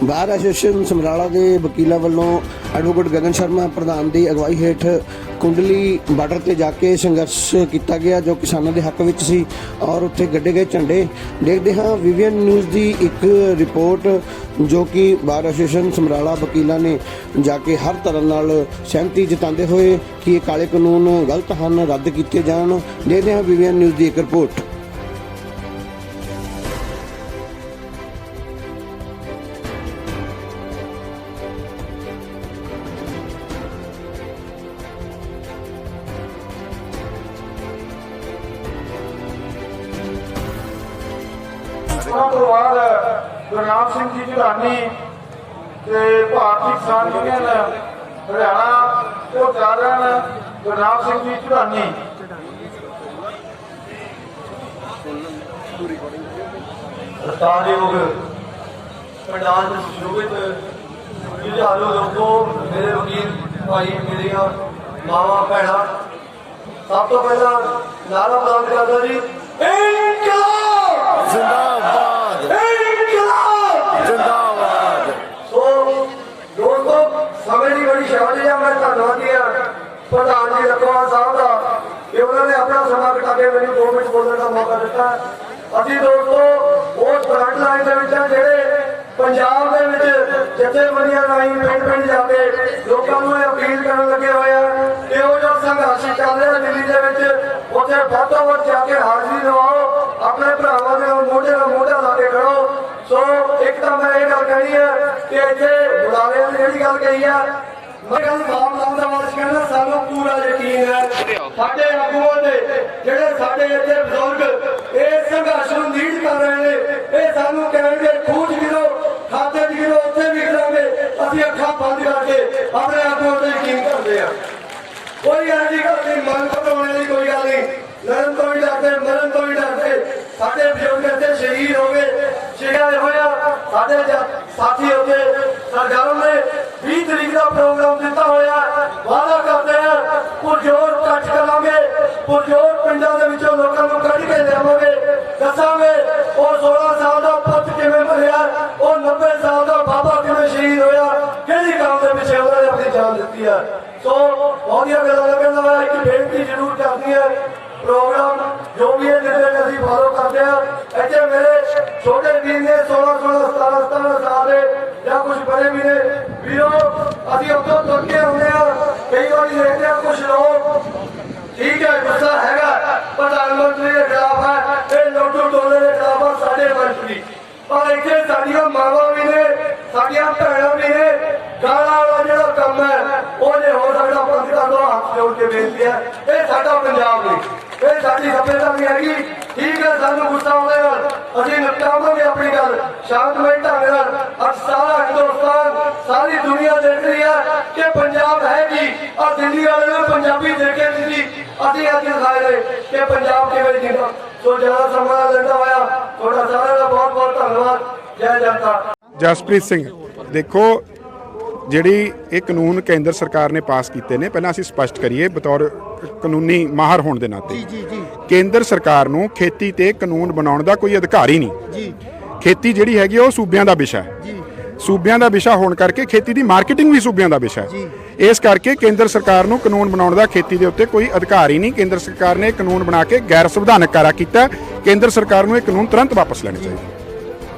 Bar association Samrala ਦੇ ਵਕੀਲਾਂ ਵੱਲੋਂ ਐਡਵੋਕੇਟ ਗਗਨ ਸ਼ਰਮਾ ਪ੍ਰਧਾਨ ਦੀ ਅਗਵਾਈ ਹੇਠ ਕੁੰਡਲੀ ਬਾਰਡਰ ਤੇ ਜਾ ਕੇ ਸੰਘਰਸ਼ ਕੀਤਾ ਗਿਆ ਜੋ ਕਿਸਾਨਾਂ ਦੇ ਹੱਕ ਵਿੱਚ ਸੀ ਔਰ ਉੱਥੇ ਗੱਡੇ ਗਏ ਝੰਡੇ। ਦੇਖਦੇ ਹਾਂ ਵਿਵੀਐਨ ਨਿਊਜ਼ ਦੀ ਇੱਕ ਰਿਪੋਰਟ ਜੋ ਕਿ ਬਾਰ ਐਸੋਸੀਏਸ਼ਨ ਸਮਰਾਲਾ ਵਕੀਲਾਂ ਨੇ ਜਾ ਕੇ ਹਰ ਤਰ੍ਹਾਂ ਨਾਲ ਸਹਿਮਤੀ ਜਤਾਉਂਦੇ ਹੋਏ ਕਿ ਇਹ ਕਾਲੇ ਕਾਨੂੰਨ ਗਲਤ ਹਨ, ਰੱਦ ਕੀਤੇ ਜਾਣ। ਦੇਖਦੇ ਹਾਂ ਵਿਵੀਐਨ ਨਿਊਜ਼ ਦੀ ਇੱਕ ਰਿਪੋਰਟ। गुरनाम सिंह जी ਝੁਲਾਨੀ ਤੇ ਭਾਰਤੀ ਕਿਸਾਨ ਯੂਨੀਅਨ ਹਰਿਆਣਾ ਤੋਂ ਚਾਰਨ ਗੁਰਨਾਮ ਸਿੰਘ ਜੀ ਝੁਲਾਨੀ। ਸਤਿਕਾਰਯੋਗ ਪ੍ਰਧਾਨ ਸੁਸ਼ੋਭਿਤ ਜੁਝਾਰੂ ਲੋਕੋ, ਮੇਰੇ ਵਕੀਲ ਭਾਈ, ਮੇਰੀਆਂ ਮਾਵਾਂ ਭੈਣਾਂ, ਸਭ ਤੋਂ ਪਹਿਲਾਂ ਨਾਰਾ ਬੁਲੰਦ ਕਰਦਾ ਜੀ, ਇਨਕਲਾਬ ਜ਼ਿੰਦਾਬਾਦ, ਇਨਕਲਾਬ ਜ਼ਿੰਦਾਬਾਦ। ਸੋ ਦੋਸਤੋ, ਸਮੇਂ ਦੀ ਬੜੀ ਸ਼ਾਰਟੇਜ ਹੈ। ਮੈਂ ਧੰਨਵਾਦੀ ਹਾਂ ਪ੍ਰਧਾਨ ਜੀ ਲਖਵਾਲ ਸਾਹਿਬ ਦਾ ਕਿ ਉਹਨਾਂ ਨੇ ਆਪਣਾ ਸਮਾਂ ਕੱਢ ਕੇ ਮੈਨੂੰ 2 ਮਿੰਟ ਬੋਲਣ ਦਾ ਮੌਕਾ ਦਿੱਤਾ। ਅਸੀਂ ਦੋਸਤੋ ਉਸ ਫਰੰਟ ਲਾਈਨ ਦੇ ਵਿੱਚ ਜਿਹੜੇ ਪੰਜਾਬ ਦੇ ਵਿੱਚ ਜਥੇਬੰਦੀਆਂ ਰਾਹੀਂ ਪਿੰਡ ਜਾ ਕੇ ਲੋਕਾਂ ਨੂੰ ਇਹ ਅਪੀਲ ਕਰਨ ਲੱਗੇ ਹੋਏ ਆ ਕਿ ਉਹ ਜੋ ਸੰਘਰਸ਼ ਚੱਲ ਰਿਹਾ ਦਿੱਲੀ ਦੇ ਵਿੱਚ, ਉੱਥੇ ਵੱਧ ਤੋਂ ਵੱਧ ਜਾ ਕੇ ਹਾਜ਼ਰੀ ਲਵਾਓ, ਆਪਣੇ ਭਰਾਵਾਂ ਦੇ ਨਾਲ ਮੋਢੇ ਨਾਲ ਮੋਢਾ ਲਾ ਕੇ ਖੜੋ। ਸੋ ਇੱਕ ਤਾਂ ਮੈਂ ਇਹ ਗੱਲ ਕਹਿਣੀ ਹੈ ਕਿ ਇੱਥੇ ਬੁਲਾਰਿਆਂ ਨੇ ਜਿਹੜੀ ਗੱਲ ਕਹੀ ਆ, ਮੈਂ ਗੱਲ ਬਾਪ ਲਾਉਂਦਾ ਵਾਲਿਸ ਕਹਿੰਦਾ ਸਾਨੂੰ ਪੂਰਾ ਯਕੀਨ ਹੈ ਸਾਡੇ ਆਗੂਆਂ ਦੇ ਜਿਹੜੇ ਸਾਡੇ ਇੱਥੇ ਬਜ਼ੁਰਗ ਇਸ ਸੰਘਰਸ਼ ਨੂੰ ਲੀਡ ਕਰ ਰਹੇ ਨੇ। ਇਹ ਸਾਨੂੰ ਕਹਿਣਗੇ ਖੂਜ ਗਿਰੋ, ਖਾਤੇ 'ਚ ਗਿਰੋ, ਉੱਥੇ ਵੀ ਗਿਰਾਂਗੇ। ਅਸੀਂ ਅੱਖਾਂ ਬੰਦ ਕਰਕੇ ਆਪਣੇ ਆਗੂਆਂ ਤੇ ਯਕੀਨ ਕਰਦੇ ਹਾਂ। ਕੋਈ ਐਸੀ ਗੱਲ ਨਹੀਂ, ਮਨ ਘਟਾਉਣ ਵਾਲੀ ਕੋਈ ਗੱਲ ਨਹੀਂ। ਲੜਨ ਤੋਂ ਵੀ ਡਰਦੇ, ਮਰਨ ਤੋਂ ਵੀ ਡਰਦੇ। ਸਾਡੇ ਬਜ਼ੁਰਗ ਇੱਥੇ ਸ਼ਹੀਦ ਹੋ ਗਏ, ਸ਼ਹੀਦ ਹੋਇਆ ਸਾਡੇ ਸਾਥੀ ਉੱਥੇ ਸਰਕਾਰਾਂ ਨੇ 20 ਤਰੀਕ ਦਾ ਪ੍ਰੋਗਰਾਮ ਦਿੱਤਾ ਹੋਇਆ। ਵਾਅਦਾ ਕਰਦੇ ਆ ਪੁਰਜੋਰ ਕੱਟ ਕਰਾਂਗੇ, ਪੁਰਜੋਰ ਪਿੰਡਾਂ ਦੇ ਵਿੱਚੋਂ ਲੋਕਾਂ ਨੂੰ ਕੱਢ ਕੇ ਲਿਆਵਾਂਗੇ, ਦੱਸਾਂਗੇ ਉਹ 16 ਸਾਲ ਦਾ ਪੁੱਤ ਕਿਵੇਂ ਮਰਿਆ, ਉਹ 90 ਸਾਲ ਦਾ ਬਾਬਾ ਕਿਵੇਂ ਸ਼ਹੀਦ ਹੋਇਆ, ਕਿਹੜੀ ਕੰਮ ਦੇ ਪਿੱਛੇ ਉਹਨਾਂ ਨੇ ਆਪਣੀ ਜਾਨ ਦਿੱਤੀ ਹੈ। ਸੋ ਬਹੁਤੀਆਂ ਗੱਲਾਂ ਲੱਗਣ ਦਾ ਇੱਕ ਬੇਨਤੀ ਜ਼ਰੂਰ ਕਰਦੀ ਹੈ, ਪ੍ਰੋਗਰਾਮ ਜੋ ਵੀ ਹੈ ਜਿਹੜੇ ਅਸੀਂ ਫਾਲੋ ਕਰਦੇ ਹਾਂ। ਇੱਥੇ ਮੇਰੇ ਛੋਟੇ ਵੀਰ ਨੇ 16 17 ਸਾਲ ਦੇ ਜਾਂ ਕੁਝ ਬੜੇ ਵੀ ਨੇ ਵੀਰੋ, ਅਸੀਂ ਉੱਥੋਂ ਤੁਰ ਕੇ ਆਉਂਦੇ ਹਾਂ। ਕਈ ਵਾਰੀ ਦੇਖਦੇ ਹਾਂ ਕੁਝ ਲੋਕ ਠੀਕ ਹੈ ਗੁੱਸਾ ਹੈਗਾ ਪ੍ਰਧਾਨ ਮੰਤਰੀ ਦੇ ਖਿਲਾਫ ਹੈ, ਇਹ ਲੋਟੂ ਟੋਲੇ ਦੇ ਖਿਲਾਫ ਹੈ ਸਾਡੇ ਮੰਤਰੀ, ਪਰ ਇੱਥੇ ਸਾਡੀਆਂ ਮਾਵਾਂ ਵੀ ਨੇ, ਸਾਡੀਆਂ ਭੈਣਾਂ ਵੀ ਨੇ। ਗਾਲਾਂ ਵਾਲਾ ਜਿਹੜਾ ਕੰਮ ਹੈ ਉਹ ਜੇ ਹੋ ਸਕਦਾ ਬੰਦ ਕਰ ਦਿਓ। ਹੱਥ ਜੋੜ ਕੇ ਬੇਨਤੀ ਹੈ, ਇਹ ਸਾਡਾ ਪੰਜਾਬ ਨਹੀਂ, ਇਹ ਸਾਡੀ ਸੱਭਿਅਤਾ ਨਹੀਂ ਹੈਗੀ। ਠੀਕ ਹੈ, ਸਾਨੂੰ ਗੁੱਸਾ ਆਉਂਦੇ ਨਾਲ ਅਸੀਂ ਨਿਪਟਾਵਾਂਗੇ ਆਪਣੀ ਗੱਲ ਸ਼ਾਂਤਮਈ ਢੰਗ ਨਾਲ। ਅੱਜ ਸਾਰਾ ਹਿੰਦੁਸਤਾਨ, ਸਾਰੀ ਦੁਨੀਆ ਦੇਖ ਰਹੀ ਹੈ ਕਿ ਪੰਜਾਬ ਹੈ ਕੀ। ਔਰ ਦਿੱਲੀ ਵਾਲੇ ਨੂੰ ਪੰਜਾਬੀ ਦੇਖੇ ਸੀ, ਅਸੀਂ ਅੱਜ ਦਿਖਾਏ ਨੇ ਕਿ ਪੰਜਾਬ ਕਿਵੇਂ ਜੀਂਦਾ। ਸੋ ਜ਼ਿਆਦਾ ਸਮਾਂ ਲੈਂਦਾ ਹੋਇਆ ਤੁਹਾਡਾ ਸਾਰਿਆਂ ਦਾ ਬਹੁਤ ਬਹੁਤ ਧੰਨਵਾਦ। ਜੈ ਜਨਤਾ। ਜਸਪ੍ਰੀਤ ਸਿੰਘ, ਦੇਖੋ ਜਿਹੜੀ ਇਹ ਕਾਨੂੰਨ ਕੇਂਦਰ ਸਰਕਾਰ ਨੇ ਪਾਸ ਕੀਤੇ ਨੇ, ਪਹਿਲਾਂ ਅਸੀਂ ਸਪਸ਼ਟ ਕਰੀਏ ਬਤੌਰ ਕਾਨੂੰਨੀ ਮਾਹਰ ਹੋਣ ਦੇ ਨਾਤੇ, ਕੇਂਦਰ ਸਰਕਾਰ ਨੂੰ ਖੇਤੀ ਤੇ ਕਾਨੂੰਨ ਬਣਾਉਣ ਦਾ ਕੋਈ ਅਧਿਕਾਰ ਹੀ ਨਹੀਂ। ਖੇਤੀ ਜਿਹੜੀ ਹੈਗੀ ਉਹ ਸੂਬਿਆਂ ਦਾ ਵਿਸ਼ਾ ਹੈ। ਸੂਬਿਆਂ ਦਾ ਵਿਸ਼ਾ ਹੋਣ ਕਰਕੇ ਖੇਤੀ ਦੀ ਮਾਰਕੀਟਿੰਗ ਵੀ ਸੂਬਿਆਂ ਦਾ ਵਿਸ਼ਾ ਹੈ। ਇਸ ਕਰਕੇ ਕੇਂਦਰ ਸਰਕਾਰ ਨੂੰ ਕਾਨੂੰਨ ਬਣਾਉਣ ਦਾ ਖੇਤੀ ਦੇ ਉੱਤੇ ਕੋਈ ਅਧਿਕਾਰ ਹੀ ਨਹੀਂ। ਕੇਂਦਰ ਸਰਕਾਰ ਨੇ ਕਾਨੂੰਨ ਬਣਾ ਕੇ ਗੈਰ ਸੰਵਿਧਾਨਕ ਕਾਰਾ ਕੀਤਾ। ਕੇਂਦਰ ਸਰਕਾਰ ਨੂੰ ਇਹ ਕਾਨੂੰਨ ਤੁਰੰਤ ਵਾਪਸ ਲੈਣੇ ਚਾਹੀਦੇ।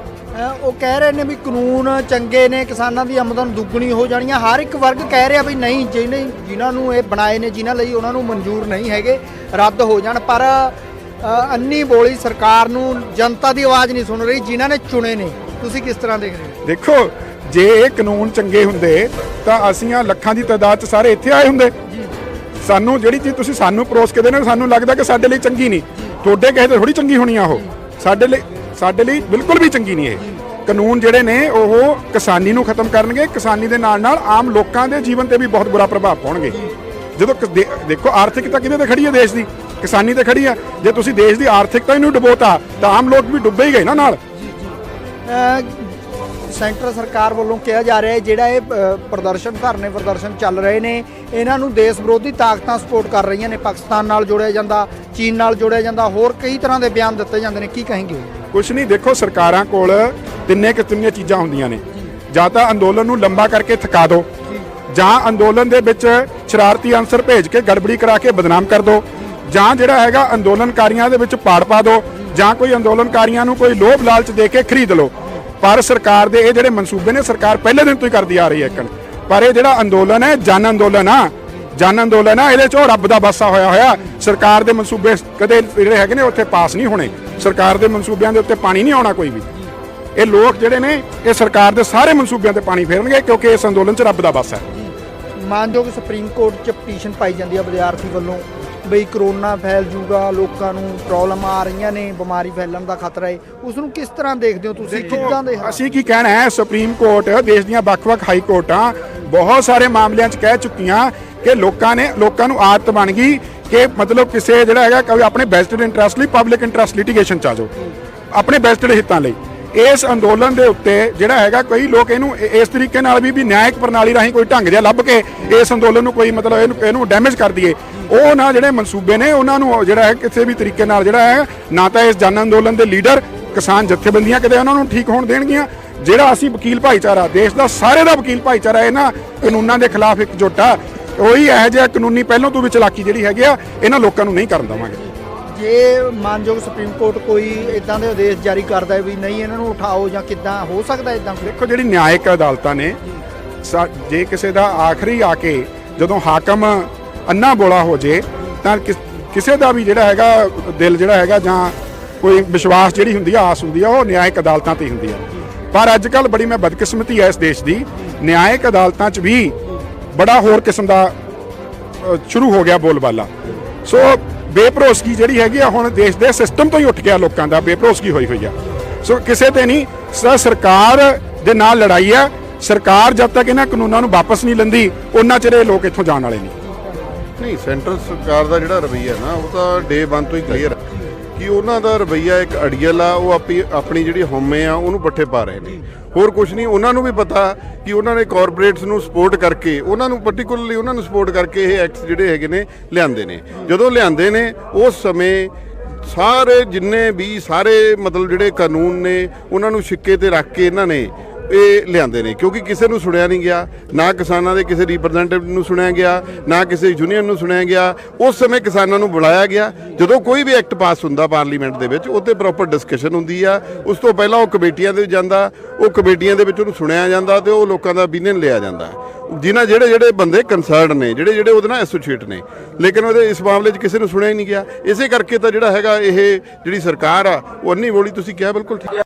ਉਹ ਕਹਿ ਰਹੇ ਨੇ ਵੀ ਕਾਨੂੰਨ ਚੰਗੇ ਨੇ, ਕਿਸਾਨਾਂ ਦੀ ਆਮਦਨ ਦੁੱਗਣੀ ਹੋ ਜਾਣੀ ਹੈ। ਹਰ ਇੱਕ ਵਰਗ ਕਹਿ ਰਿਹਾ ਵੀ ਨਹੀਂ, ਜਿਨ੍ਹਾਂ ਨੂੰ ਇਹ ਬਣਾਏ ਨੇ, ਜਿਨ੍ਹਾਂ ਲਈ ਉਹਨਾਂ ਨੂੰ ਮਨਜ਼ੂਰ ਨਹੀਂ ਹੈਗੇ, ਰੱਦ ਹੋ ਜਾਣ। ਪਰ ਅੰਨੀ ਬੋਲੀ ਸਰਕਾਰ ਨੂੰ ਜਨਤਾ ਦੀ ਆਵਾਜ਼ ਨਹੀਂ ਸੁਣ ਰਹੀ, ਜਿਨ੍ਹਾਂ ਨੇ ਚੁਣੇ ਨੇ। ਤੁਸੀਂ ਕਿਸ ਤਰ੍ਹਾਂ ਦੇਖ ਰਹੇ ਹੋ? ਦੇਖੋ, ਜੇ ਇਹ ਕਾਨੂੰਨ ਚੰਗੇ ਹੁੰਦੇ ਤਾਂ ਅਸੀਂ ਆ ਲੱਖਾਂ ਦੀ ਤਾਦਾਦ 'ਚ ਸਾਰੇ ਇੱਥੇ ਆਏ ਹੁੰਦੇ। ਸਾਨੂੰ ਜਿਹੜੀ ਚੀਜ਼ ਤੁਸੀਂ ਸਾਨੂੰ ਪਰੋਸ ਕੇ ਦੇਣਾ, ਸਾਨੂੰ ਲੱਗਦਾ ਕਿ ਸਾਡੇ ਲਈ ਚੰਗੀ ਨਹੀਂ, ਤੁਹਾਡੇ ਕਿਸੇ ਤੇ ਥੋੜੀ ਚੰਗੀ ਹੋਣੀ ਆ। ਉਹ ਸਾਡੇ ਲਈ ਬਿਲਕੁਲ ਵੀ ਚੰਗੀ ਨਹੀਂ। ਇਹ ਕਾਨੂੰਨ ਜਿਹੜੇ ਨੇ ਉਹ ਕਿਸਾਨੀ ਨੂੰ ਖਤਮ ਕਰਨਗੇ, ਕਿਸਾਨੀ ਦੇ ਨਾਲ ਨਾਲ ਆਮ ਲੋਕਾਂ ਦੇ ਜੀਵਨ ਤੇ ਵੀ ਬਹੁਤ ਬੁਰਾ ਪ੍ਰਭਾਵ ਪਾਉਣਗੇ। ਜਦੋਂ ਦੇਖੋ ਆਰਥਿਕਤਾ ਕਿਹਦੇ ਤੇ ਖੜੀ ਹੈ? ਦੇਸ਼ ਦੀ ਕਿਸਾਨੀ ਤੇ ਖੜੀ ਆ। ਜੇ ਤੁਸੀਂ ਦੇਸ਼ ਦੀ ਆਰਥਿਕਤਾ ਨੂੰ ਡੁਬੋਤਾ ਤਾਂ ਆਮ ਲੋਕ ਵੀ ਡੁੱਬੇ ਹੀ ਗਏ ਨਾ ਨਾਲ। ਸੈਂਟਰ ਸਰਕਾਰ ਵੱਲੋਂ ਕਿਹਾ ਜਾ ਰਿਹਾ ਹੈ ਜਿਹੜਾ ਇਹ ਧਰਨੇ ਪ੍ਰਦਰਸ਼ਨ ਚੱਲ ਰਹੇ ਨੇ, ਇਹਨਾਂ ਨੂੰ ਦੇਸ਼ ਵਿਰੋਧੀ ਤਾਕਤਾਂ ਸਪੋਰਟ ਕਰ ਰਹੀਆਂ ਨੇ। ਪਾਕਿਸਤਾਨ ਨਾਲ ਜੋੜਿਆ ਜਾਂਦਾ, ਚੀਨ ਨਾਲ ਜੋੜਿਆ ਜਾਂਦਾ, ਹੋਰ ਕਈ ਤਰ੍ਹਾਂ ਦੇ ਬਿਆਨ ਦਿੱਤੇ ਜਾਂਦੇ ਨੇ। ਕੀ ਕहेंगे? ਕੁਛ ਨਹੀਂ, ਦੇਖੋ ਸਰਕਾਰਾਂ ਕੋਲ ਤਿੰਨੇ ਚੀਜ਼ਾਂ ਹੁੰਦੀਆਂ ਨੇ। ਜਾਂ ਤਾਂ ਅੰਦੋਲਨ ਨੂੰ ਲੰਬਾ ਕਰਕੇ ਥਕਾ ਦਿਓ, ਜਾਂ ਅੰਦੋਲਨ ਦੇ ਵਿੱਚ ਸ਼ਰਾਰਤੀ ਅਨਸਰ ਭੇਜ ਕੇ ਗੜਬੜੀ ਕਰਾ ਕੇ ਬਦਨਾਮ ਕਰ ਦਿਓ, ਜਾਂ ਜਿਹੜਾ ਹੈਗਾ ਅੰਦੋਲਨਕਾਰੀਆਂ ਦੇ ਵਿੱਚ ਪਾੜ ਪਾ ਦਿਓ, ਜਾਂ ਕੋਈ ਅੰਦੋਲਨਕਾਰੀਆਂ ਨੂੰ ਕੋਈ ਲੋਭ ਲਾਲਚ ਦੇ ਕੇ ਖਰੀਦ ਲਓ। ਪਰ ਸਰਕਾਰ ਦੇ ਇਹ ਜਿਹੜੇ ਮਨਸੂਬੇ ਨੇ ਸਰਕਾਰ ਪਹਿਲੇ ਦਿਨ ਤੋਂ ਹੀ ਕਰਦੀ ਆ ਰਹੀ ਹੈ। ਪਰ ਇਹ ਜਿਹੜਾ ਅੰਦੋਲਨ ਹੈ ਜਨ ਅੰਦੋਲਨ ਆ, ਜਨ ਅੰਦੋਲਨ ਆ, ਇਹਦੇ 'ਚੋਂ ਰੱਬ ਦਾ ਵਾਸਾ ਹੋਇਆ। ਸਰਕਾਰ ਦੇ ਮਨਸੂਬੇ ਕਦੇ ਜਿਹੜੇ ਹੈਗੇ ਨੇ ਉੱਥੇ ਪਾਸ ਨਹੀਂ ਹੋਣੇ, ਸਰਕਾਰ ਦੇ ਮਨਸੂਬਿਆਂ ਦੇ ਉੱਤੇ ਪਾਣੀ ਨਹੀਂ ਆਉਣਾ ਕੋਈ ਵੀ। ਇਹ ਲੋਕ ਜਿਹੜੇ ਨੇ ਇਹ ਸਰਕਾਰ ਦੇ ਸਾਰੇ ਮਨਸੂਬਿਆਂ ਤੇ ਪਾਣੀ ਫੇਰਨਗੇ, ਕਿਉਂਕਿ ਇਸ ਅੰਦੋਲਨ 'ਚ ਰੱਬ ਦਾ ਵਾਸਾ ਹੈ। ਮਾਨਯੋਗ ਸੁਪਰੀਮ ਕੋਰਟ 'ਚ ਪਟੀਸ਼ਨ ਪਾਈ ਜਾਂਦੀ ਹੈ ਵਿਦਿਆਰਥੀ ਵੱਲੋਂ ਬਈ ਕਰੋਨਾ ਫੈਲ ਜੂਗਾ, ਲੋਕਾਂ ਨੂੰ ਪ੍ਰੋਬਲਮ ਆ ਰਹੀਆਂ ਨੇ, ਬਿਮਾਰੀ ਫੈਲਣ ਦਾ ਖਤਰਾ ਹੈ, ਉਸ ਨੂੰ ਕਿਸ ਤਰ੍ਹਾਂ ਦੇਖਦੇ ਹੋ ਤੁਸੀਂ? ਕਿੱਦਾਂ ਦੇ ਅਸੀਂ ਕੀ ਕਹਿਣਾ ਹੈ, ਸੁਪਰੀਮ ਕੋਰਟ ਦੇਸ਼ ਦੀਆਂ ਵੱਖ-ਵੱਖ ਹਾਈ ਕੋਰਟਾਂ ਬਹੁਤ ਸਾਰੇ ਮਾਮਲਿਆਂ 'ਚ ਕਹਿ ਚੁੱਕੀਆਂ ਕਿ ਲੋਕਾਂ ਨੂੰ ਆਦਤ ਬਣ ਗਈ ਕਿ ਮਤਲਬ ਕਿਸੇ ਜਿਹੜਾ ਹੈਗਾ ਕੋਈ ਆਪਣੇ ਵੈਸਟਡ ਇੰਟਰਸਟ ਲਈ ਪਬਲਿਕ ਇੰਟਰਸਟ ਲਿਟੀਗੇਸ਼ਨ 'ਚ ਆ ਜਾਓ, ਆਪਣੇ ਵੈਸਟਡ ਹਿੱਤਾਂ ਲਈ। ਇਸ ਅੰਦੋਲਨ ਦੇ ਉੱਤੇ ਜਿਹੜਾ ਹੈਗਾ ਕਈ ਲੋਕ ਇਹਨੂੰ ਇਸ ਤਰੀਕੇ ਨਾਲ ਵੀ ਨਿਆਇਕ ਪ੍ਰਣਾਲੀ ਰਾਹੀਂ ਕੋਈ ਢੰਗ ਜਿਹਾ ਲੱਭ ਕੇ ਇਸ ਅੰਦੋਲਨ ਨੂੰ ਕੋਈ ਮਤਲਬ ਇਹਨੂੰ ਡੈਮੇਜ ਕਰ ਦਈਏ। ਉਹ ਨਾ ਜਿਹੜੇ ਮਨਸੂਬੇ ਨੇ ਉਹਨਾਂ ਨੂੰ ਜਿਹੜਾ ਹੈ ਕਿਸੇ ਵੀ ਤਰੀਕੇ ਨਾਲ ਜਿਹੜਾ ਹੈ ਨਾ ਤਾਂ ਇਸ ਜਨ ਅੰਦੋਲਨ ਦੇ ਲੀਡਰ ਕਿਸਾਨ ਜਥੇਬੰਦੀਆਂ ਕਦੇ ਉਹਨਾਂ ਨੂੰ ਠੀਕ ਹੋਣ ਦੇਣਗੀਆਂ। ਜਿਹੜਾ ਅਸੀਂ ਵਕੀਲ ਭਾਈਚਾਰਾ, ਦੇਸ਼ ਦਾ ਸਾਰੇ ਦਾ ਵਕੀਲ ਭਾਈਚਾਰਾ ਇਹਨਾਂ ਕਾਨੂੰਨਾਂ ਦੇ ਖਿਲਾਫ ਇਕਜੁੱਟ ਆ। ਉਹੀ ਇਹੋ ਜਿਹਾ ਕਾਨੂੰਨੀ ਪਹਿਲੋਂ ਤੋਂ ਵੀ ਚਲਾਕੀ ਜਿਹੜੀ ਹੈਗੀ ਆ ਇਹਨਾਂ ਲੋਕਾਂ ਨੂੰ ਨਹੀਂ ਕਰਨ ਦੇਵਾਂਗੇ। ਜੇ ਮਾਨਯੋਗ ਸੁਪਰੀਮ ਕੋਰਟ ਕੋਈ ਇਦਾਂ ਦੇ ਆਦੇਸ਼ ਜਾਰੀ ਕਰਦਾ ਹੈ ਵੀ ਨਹੀਂ ਇਹਨਾਂ ਨੂੰ ਉਠਾਓ ਜਾਂ ਕਿੱਦਾਂ ਹੋ ਸਕਦਾ ਇਦਾਂ? ਦੇਖੋ ਜਿਹੜੀ ਨਿਆਇਕ ਅਦਾਲਤਾਂ ਨੇ ਜੇ ਕਿਸੇ ਦਾ ਆਖਰੀ ਆ ਕੇ ਜਦੋਂ ਹਾਕਮ ਅੰਨਾ ਬੋਲਾ ਹੋ ਜੇ ਤਾਂ ਕਿਸੇ ਦਾ ਵੀ ਜਿਹੜਾ ਹੈਗਾ ਦਿਲ ਜਿਹੜਾ ਹੈਗਾ ਜਾਂ ਕੋਈ ਵਿਸ਼ਵਾਸ ਜਿਹੜੀ ਹੁੰਦੀ ਆ, ਆਸ ਹੁੰਦੀ ਆ, ਉਹ ਨਿਆਇਕ ਅਦਾਲਤਾਂ ਤੇ ਹੀ ਹੁੰਦੀ ਆ। ਪਰ ਅੱਜ ਕੱਲ੍ਹ ਬੜੀ ਮੈਂ ਬਦਕਿਸਮਤੀ ਹੈ ਇਸ ਦੇਸ਼ ਦੀ, ਨਿਆਇਕ ਅਦਾਲਤਾਂ 'ਚ ਵੀ ਬੜਾ ਹੋਰ ਕਿਸਮ ਦਾ ਸ਼ੁਰੂ ਹੋ ਗਿਆ ਬੋਲਬਾਲਾ। ਸੋ ਬੇਭਰੋਸਗੀ ਜਿਹੜੀ ਹੈਗੀ ਆ ਹੁਣ ਦੇਸ਼ ਦੇ ਸਿਸਟਮ ਤੋਂ ਹੀ ਉੱਠ ਗਿਆ, ਲੋਕਾਂ ਦਾ ਬੇਭਰੋਸਗੀ ਹੋਈ ਆ। ਸੋ ਕਿਸੇ ਤੇ ਨਹੀਂ, ਸਰਕਾਰ ਦੇ ਨਾਲ ਲੜਾਈ ਆ। ਸਰਕਾਰ ਜਦ ਤੱਕ ਇਹਨਾਂ ਕਾਨੂੰਨਾਂ ਨੂੰ ਵਾਪਸ ਨਹੀਂ ਲੈਂਦੀ ਉਹਨਾਂ ਚਿਰ ਇਹ ਲੋਕ ਇੱਥੋਂ ਜਾਣ ਵਾਲੇ ਨਹੀਂ। ਸੈਂਟਰਲ ਸਰਕਾਰ ਦਾ ਜਿਹੜਾ ਰਵੱਈਆ ਨਾ ਉਹ ਤਾਂ ਡੇ 1 ਤੋਂ ਹੀ ਕਲੀਅਰ ਹੈ ਕਿ ਉਹਨਾਂ ਦਾ ਰਵੱਈਆ ਇੱਕ ਅੜੀਅਲ ਆ। ਉਹ ਆਪਣੀ ਜਿਹੜੀ ਹਉਮੈ ਆ ਉਹਨੂੰ ਪੱਠੇ ਪਾ ਰਹੇ ਨੇ, ਹੋਰ ਕੁਝ ਨਹੀਂ। ਉਹਨਾਂ ਨੂੰ ਵੀ ਪਤਾ ਕਿ ਉਹਨਾਂ ਨੇ ਕਾਰਪੋਰੇਟਸ ਨੂੰ ਸਪੋਰਟ ਕਰਕੇ, ਉਹਨਾਂ ਨੂੰ ਪਾਰਟਿਕੂਲਰਲੀ ਉਹਨਾਂ ਨੂੰ ਸਪੋਰਟ ਕਰਕੇ ਇਹ ਐਕਟਸ ਜਿਹੜੇ ਹੈਗੇ ਨੇ ਲਿਆਂਦੇ ਨੇ। ਜਦੋਂ ਲਿਆਂਦੇ ਨੇ ਉਸ ਸਮੇਂ ਸਾਰੇ ਜਿੰਨੇ ਵੀ ਸਾਰੇ ਮਤਲਬ ਜਿਹੜੇ ਕਾਨੂੰਨ ਨੇ ਉਹਨਾਂ ਨੂੰ ਛਿੱਕੇ ਤੇ ਰੱਖ ਕੇ ਇਹਨਾਂ ਨੇ ਇਹ ਲਿਆਂਦੇ ਨੇ, ਕਿਉਂਕਿ ਕਿਸੇ ਨੂੰ ਸੁਣਿਆ ਨਹੀਂ ਗਿਆ, ਨਾ ਕਿਸਾਨਾਂ ਦੇ ਕਿਸੇ ਰਿਪਰੈਜ਼ੈਂਟੇਟਿਵ ਨੂੰ ਸੁਣਿਆ ਗਿਆ, ਨਾ ਕਿਸੇ ਯੂਨੀਅਨ ਨੂੰ ਸੁਣਿਆ ਗਿਆ। ਉਸ ਸਮੇਂ ਕਿਸਾਨਾਂ ਨੂੰ ਬੁਲਾਇਆ ਗਿਆ। ਜਦੋਂ ਕੋਈ ਵੀ ਐਕਟ ਪਾਸ ਹੁੰਦਾ ਪਾਰਲੀਮੈਂਟ ਦੇ ਵਿੱਚ ਉਹ 'ਤੇ ਪ੍ਰੋਪਰ ਡਿਸਕਸ਼ਨ ਹੁੰਦੀ ਆ। ਉਸ ਤੋਂ ਪਹਿਲਾਂ ਉਹ ਕਮੇਟੀਆਂ ਦੇ ਜਾਂਦਾ, ਉਹ ਕਮੇਟੀਆਂ ਦੇ ਵਿੱਚ ਉਹਨੂੰ ਸੁਣਿਆ ਜਾਂਦਾ ਤੇ ਉਹ ਲੋਕਾਂ ਦਾ ਓਪੀਨੀਅਨ ਲਿਆ ਜਾਂਦਾ, ਜਿਨ੍ਹਾਂ ਜਿਹੜੇ ਬੰਦੇ ਕੰਸਰਨਡ ਨੇ, ਜਿਹੜੇ ਉਹਦੇ ਨਾਲ ਐਸੋਸੀਏਟ ਨੇ। ਲੇਕਿਨ ਉਹਦੇ ਇਸ ਮਾਮਲੇ 'ਚ ਕਿਸੇ ਨੂੰ ਸੁਣਿਆ ਹੀ ਨਹੀਂ ਗਿਆ। ਇਸੇ ਕਰਕੇ ਤਾਂ ਜਿਹੜਾ ਹੈਗਾ ਇਹ ਜਿਹੜੀ ਸਰਕਾਰ ਆ ਉਹ ਅੰਨੀ ਬੋਲੀ, ਤੁਸੀਂ ਕਿਹਾ ਬਿਲਕੁਲ ਠੀਕ।